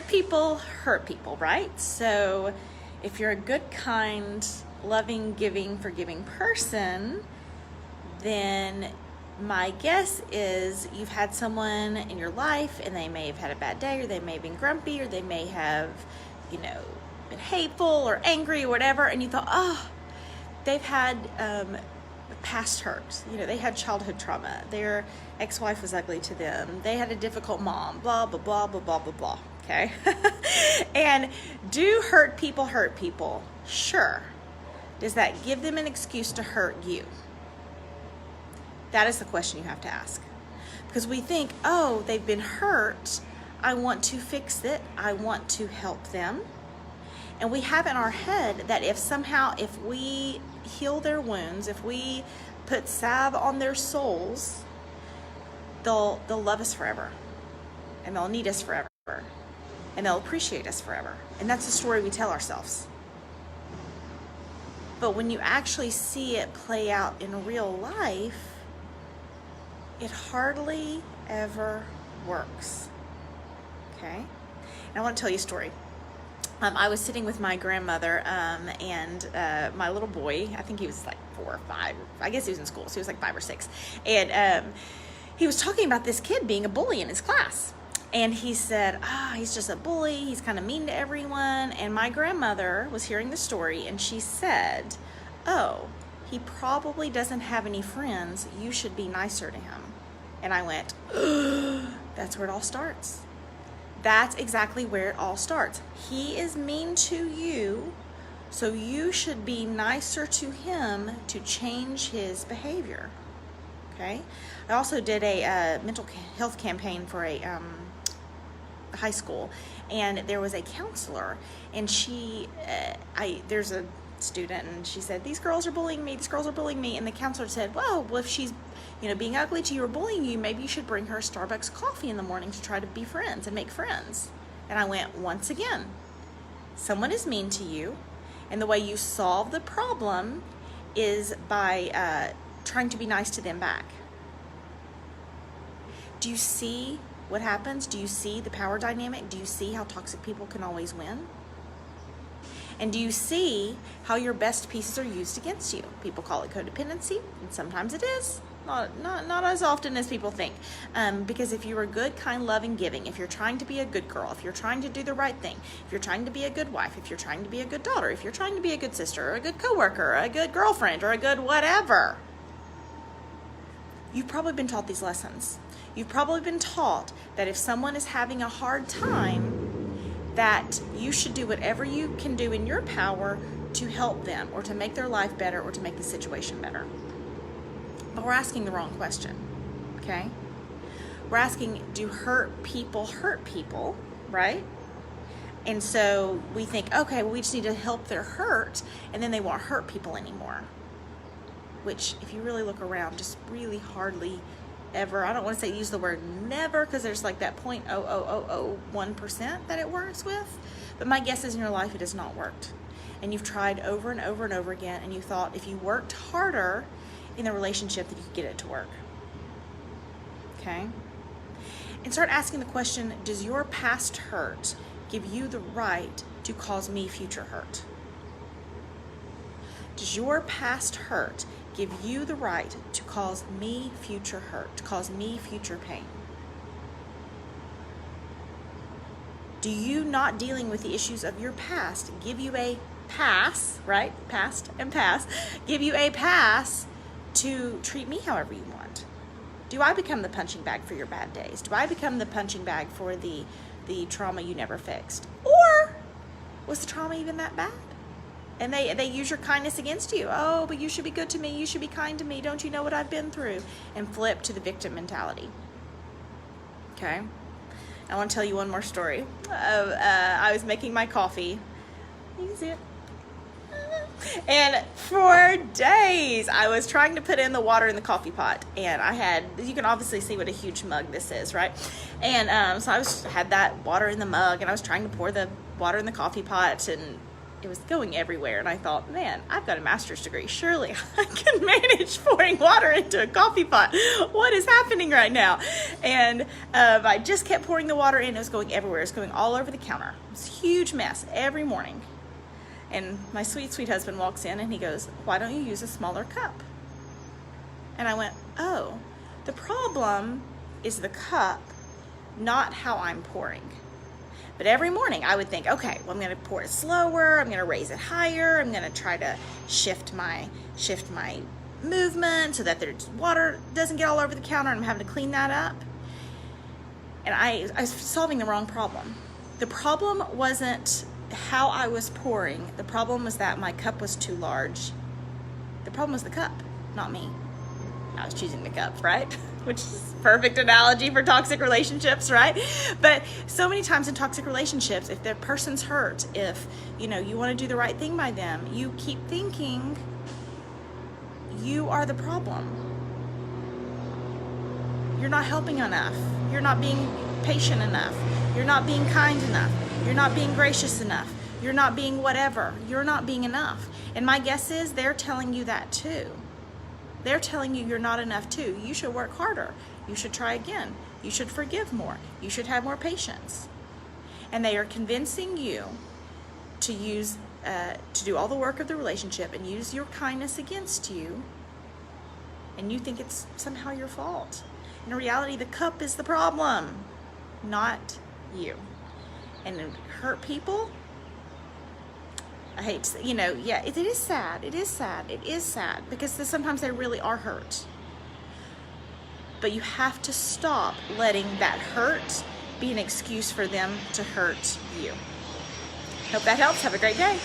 people hurt people, right? So if you're a good, kind, loving, giving, forgiving person, then my guess is you've had someone in your life and they may have had a bad day, or they may have been grumpy, or they may have, been hateful or angry or whatever, and you thought, oh, they've had past hurt. They had childhood trauma. Their ex-wife was ugly to them. They had a difficult mom, blah, blah, blah, blah, blah, blah, blah. Okay? And do hurt people? Sure. Does that give them an excuse to hurt you? That is the question you have to ask. Because we think, oh, they've been hurt. I want to fix it. I want to help them. And we have in our head that if we heal their wounds, if we put salve on their souls, they'll love us forever. And they'll need us forever. And they'll appreciate us forever. And that's the story we tell ourselves. But when you actually see it play out in real life, it hardly ever works. Okay? And I want to tell you a story. I was sitting with my grandmother and my little boy. I think he was like 4 or 5. I guess he was in school, so he was like 5 or 6. And he was talking about this kid being a bully in his class. And he said, he's just a bully. He's kind of mean to everyone. And my grandmother was hearing the story, and she said, oh, he probably doesn't have any friends. You should be nicer to him. And I went, that's where it all starts. That's exactly where it all starts. He is mean to you, so you should be nicer to him to change his behavior. Okay? I also did a mental health campaign for a high school, and there was a counselor, and there's a student, and she said, these girls are bullying me, and the counselor said, well, if she's being ugly to you or bullying you, maybe you should bring her a Starbucks coffee in the morning to try to be friends and make friends. And I went, once again, someone is mean to you, and the way you solve the problem is by trying to be nice to them back. Do you see what happens? Do you see the power dynamic? Do you see how toxic people can always win? And do you see how your best pieces are used against you? People call it codependency, and sometimes it is. Not as often as people think. Because if you're a good, kind, loving, giving, if you're trying to be a good girl, if you're trying to do the right thing, if you're trying to be a good wife, if you're trying to be a good daughter, if you're trying to be a good sister, or a good coworker, or a good girlfriend, or a good whatever, you've probably been taught these lessons. You've probably been taught that if someone is having a hard time, that you should do whatever you can do in your power to help them, or to make their life better, or to make the situation better. But we're asking the wrong question, okay? We're asking, do hurt people, right? And so we think, okay, well, we just need to help their hurt, and then they won't hurt people anymore. Which, if you really look around, just really hardly ever, I don't want to say use the word never, because there's like that 0.0001% that it works with. But my guess is in your life it has not worked. And you've tried over and over and over again, and you thought if you worked harder in the relationship that you could get it to work. Okay? And start asking the question, does your past hurt give you the right to cause me future hurt? Does your past hurt give you the right to cause me future hurt, to cause me future pain? Do you not dealing with the issues of your past give you a pass, right? Past and pass, give you a pass to treat me however you want? Do I become the punching bag for your bad days? Do I become the punching bag for the trauma you never fixed? Or was the trauma even that bad? And they use your kindness against you. Oh, but you should be good to me. You should be kind to me. Don't you know what I've been through? And flip to the victim mentality. Okay? I want to tell you one more story. I was making my coffee. You can see it. And for days, I was trying to put in the water in the coffee pot. And you can obviously see what a huge mug this is, right? And so I had that water in the mug, and I was trying to pour the water in the coffee pot, and it was going everywhere. And I thought, man, I've got a master's degree. Surely I can manage pouring water into a coffee pot. What is happening right now? And I just kept pouring the water in. It was going everywhere. It was going all over the counter. It was a huge mess every morning. And my sweet, sweet husband walks in and he goes, why don't you use a smaller cup? And I went, oh, the problem is the cup, not how I'm pouring. But every morning I would think, okay, well, I'm going to pour it slower. I'm going to raise it higher. I'm going to try to shift my movement so that the water doesn't get all over the counter, and I'm having to clean that up. And I was solving the wrong problem. The problem wasn't how I was pouring. The problem was that my cup was too large. The problem was the cup, not me. I was choosing the cup, right? Which is a perfect analogy for toxic relationships, right? But so many times in toxic relationships, if the person's hurt, if you want to do the right thing by them, you keep thinking you are the problem. You're not helping enough. You're not being patient enough. You're not being kind enough. You're not being gracious enough. You're not being whatever. You're not being enough. And my guess is they're telling you that too. They're telling you you're not enough too. You should work harder. You should try again. You should forgive more. You should have more patience. And they are convincing you to to do all the work of the relationship and use your kindness against you. And you think it's somehow your fault. In reality, the cup is the problem, not you. And hurt people, I hate to say, yeah, it is sad. It is sad. It is sad because sometimes they really are hurt. But you have to stop letting that hurt be an excuse for them to hurt you. Hope that helps. Have a great day.